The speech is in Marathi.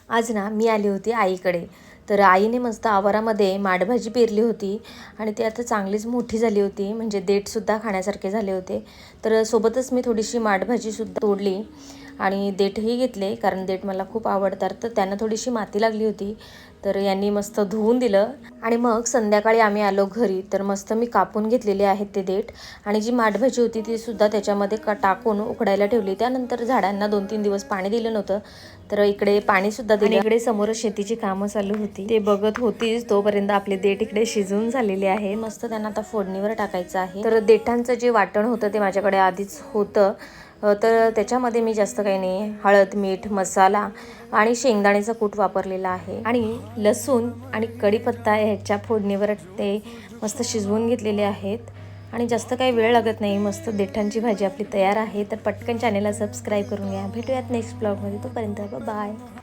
आज ना मी आली होती आईकडे. तर आईने मस्त आवारामध्ये माठभाजी पेरली होती आणि ती आता चांगलीच मोठी झाली होती, म्हणजे देठसुद्धा खाण्यासारखे झाले होते. तर सोबतच मी थोडीशी माठभाजीसुद्धा तोडली आणि देठही घेतले, कारण देठ मला खूप आवडतात. तर त्यांना थोडीशी माती लागली होती, तर यांनी मस्त धुवून दिलं आणि मग संध्याकाळी आम्ही आलो घरी. तर मस्त मी कापून घेतलेले आहेत ते देठ आणि जी माठभाजी होती ती सुद्धा त्याच्यामध्ये टाकून उकडायला ठेवली. त्यानंतर झाडांना 2-3 दिवस पाणी दिलं नव्हतं, तर इकडे पाणीसुद्धा दिलं. इकडे समोर शेतीची कामं चालू होती, ते बघत होतीच तोपर्यंत आपले देठ इकडे शिजून झालेले आहे. मस्त त्यांना आता फोडणीवर टाकायचं आहे. तर देठांचं जे वाटण होतं ते माझ्याकडे आधीच होतं. तर त्याच्यामध्ये मी जास्त काही नाही, हळद, मीठ, मसाला आणि शेंगदाण्याचा कूट वापरलेला आहे आणि लसूण आणि कढीपत्ता ह्याच्या फोडणीवर ते मस्त शिजवून घेतलेले आहेत आणि जास्त काही वेळ लागत नाही. मस्त देठांची भाजी आपली तयार आहे. तर पटकन चॅनेलला सबस्क्राईब करून घ्या. भेटूयात नेक्स्ट ब्लॉगमध्ये. तोपर्यंत बाय.